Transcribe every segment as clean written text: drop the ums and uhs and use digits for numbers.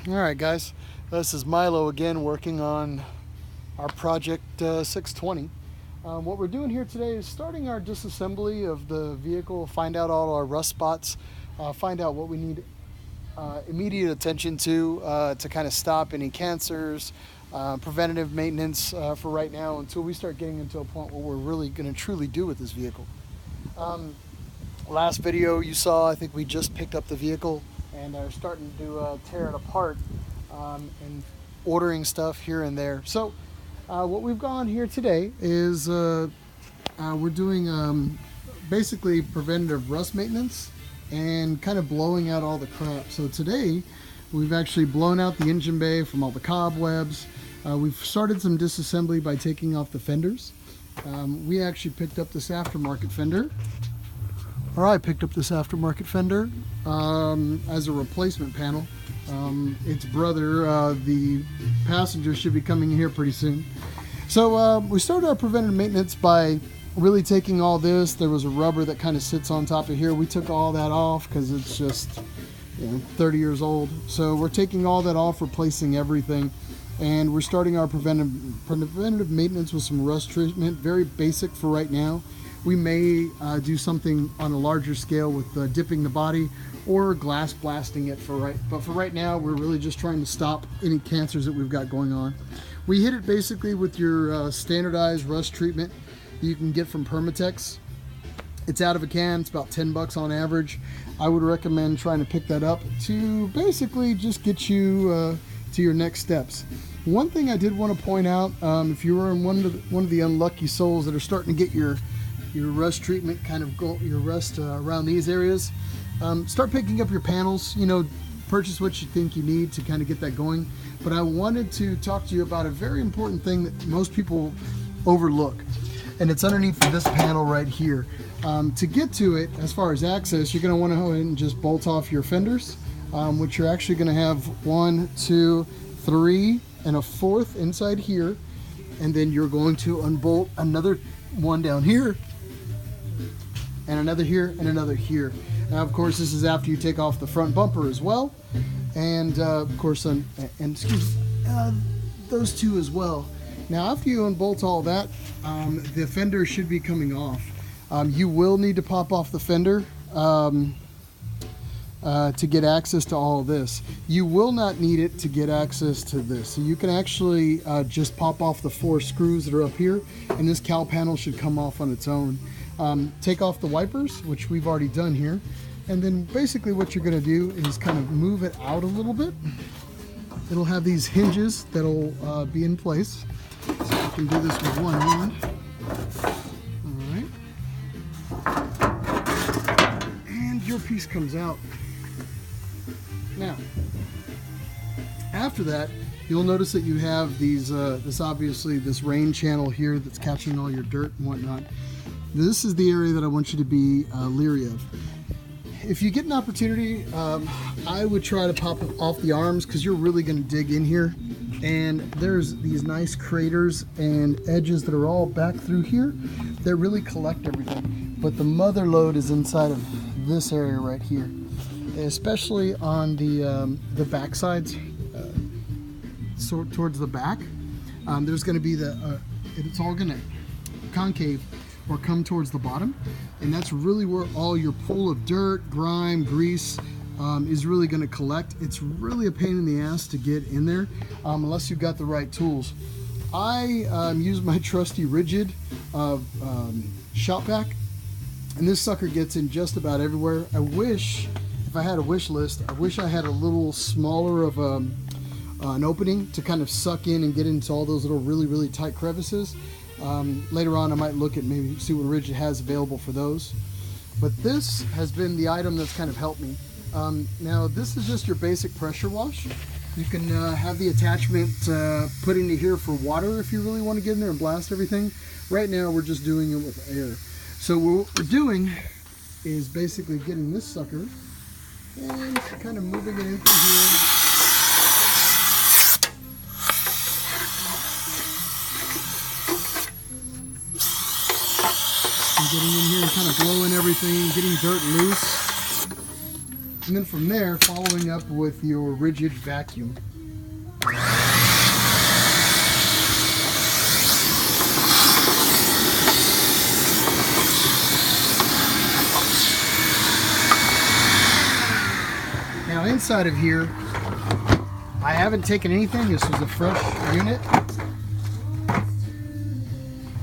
Alright guys, this is Milo again working on our project 620. What we're doing here today is starting our disassembly of the vehicle, find out all our rust spots, find out what we need immediate attention to kind of stop any cancers, preventative maintenance for right now until we start getting into a point where we're really going to truly do with this vehicle. Last video you saw, I think we just picked up the vehicle and are starting to tear it apart and ordering stuff here and there. So what we've gone here today is we're doing basically preventative rust maintenance and kind of blowing out all the crap. So today we've actually blown out the engine bay from all the cobwebs. We've started some disassembly by taking off the fenders. We actually picked up this aftermarket fender. I picked up this aftermarket fender as a replacement panel. Its brother, the passenger, should be coming here pretty soon. So we started our preventative maintenance by really taking all this. There was a rubber that kind of sits on top of here. We took all that off because it's just 30 years old. So we're taking all that off, replacing everything. And we're starting our preventative maintenance with some rust treatment, very basic for right now. We may do something on a larger scale with dipping the body or glass blasting it but for right now, we're really just trying to stop any cancers that we've got going on. We hit it basically with your standardized rust treatment that you can get from Permatex. It's out of a can, it's about 10 bucks on average. I would recommend trying to pick that up to basically just get you to your next steps. One thing I did want to point out, if you were in one of the unlucky souls that are starting to get your rust treatment your rust around these areas, start picking up your panels. Purchase what you think you need to kind of get that going. But I wanted to talk to you about a very important thing that most people overlook, and it's underneath this panel right here. To get to it, as far as access, you're going to want to go ahead and just bolt off your fenders, which you're actually going to have 1, 2, 3, and a 4th inside here, and then you're going to unbolt another one down here, and another here, and another here. Now, of course, this is after you take off the front bumper as well, and of course, those two as well. Now, after you unbolt all that, the fender should be coming off. You will need to pop off the fender to get access to all of this. You will not need it to get access to this. So you can actually just pop off the 4 screws that are up here, and this cowl panel should come off on its own. Take off the wipers, which we've already done here, and then basically what you're going to do is kind of move it out a little bit. It'll have these hinges that'll be in place. So you can do this with one hand. Alright. And your piece comes out. Now, after that, you'll notice that you have these, this rain channel here that's catching all your dirt and whatnot. This is the area that I want you to be leery of. If you get an opportunity, I would try to pop off the arms because you're really going to dig in here. And there's these nice craters and edges that are all back through here that really collect everything. But the mother load is inside of this area right here, especially on the back sides, towards the back. There's going to be it's all going to concave or come towards the bottom, and that's really where all your pool of dirt, grime, grease is really going to collect. It's really a pain in the ass to get in there unless you've got the right tools. I use my trusty Rigid shop vac, and this sucker gets in just about everywhere. I wish, if I had a wish list, I wish I had a little smaller of an opening to kind of suck in and get into all those little really tight crevices. Later on I might look at maybe see what Rigid has available for those, but this has been the item that's kind of helped me. Now this is just your basic pressure wash. You can have the attachment put into here for water if you really want to get in there and blast everything. Right now we're just doing it with air. So what we're doing is basically getting this sucker and kind of moving it in through here. Getting in here and kind of blowing everything, getting dirt loose. And then from there, following up with your rigid vacuum. Now inside of here, I haven't taken anything. This was a fresh unit.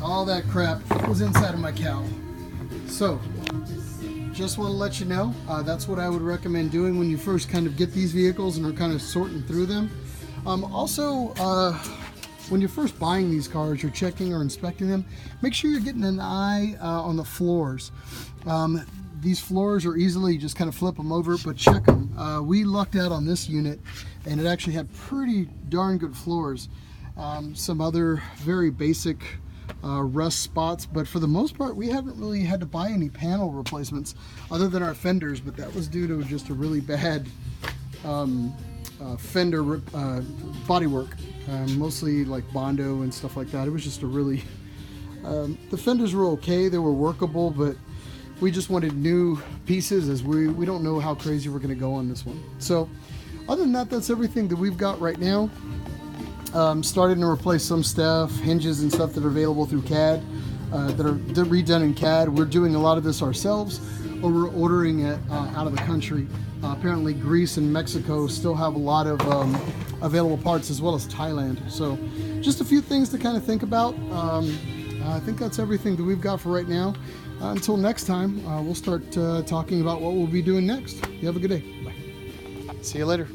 All that crap was inside of my cowl. So, just want to let you know, that's what I would recommend doing when you first kind of get these vehicles and are kind of sorting through them. Also, when you're first buying these cars, you're checking or inspecting them, make sure you're getting an eye on the floors. These floors are easily, just kind of flip them over, but check them. We lucked out on this unit, and it actually had pretty darn good floors. Some other very basic rust spots, but for the most part we haven't really had to buy any panel replacements other than our fenders, but that was due to just a really bad fender bodywork, mostly like Bondo and stuff like that. It was just a really the fenders were okay, they were workable, but we just wanted new pieces, as we don't know how crazy we're going to go on this one. So other than that, that's everything that we've got right now. Starting to replace some stuff, hinges and stuff that are available through CAD, that are redone in CAD. We're doing a lot of this ourselves, or we're ordering it out of the country. Apparently Greece and Mexico still have a lot of available parts, as well as Thailand. So just a few things to kind of think about. I think that's everything that we've got for right now. Until next time, we'll start talking about what we'll be doing next. You have a good day. Bye. See you later.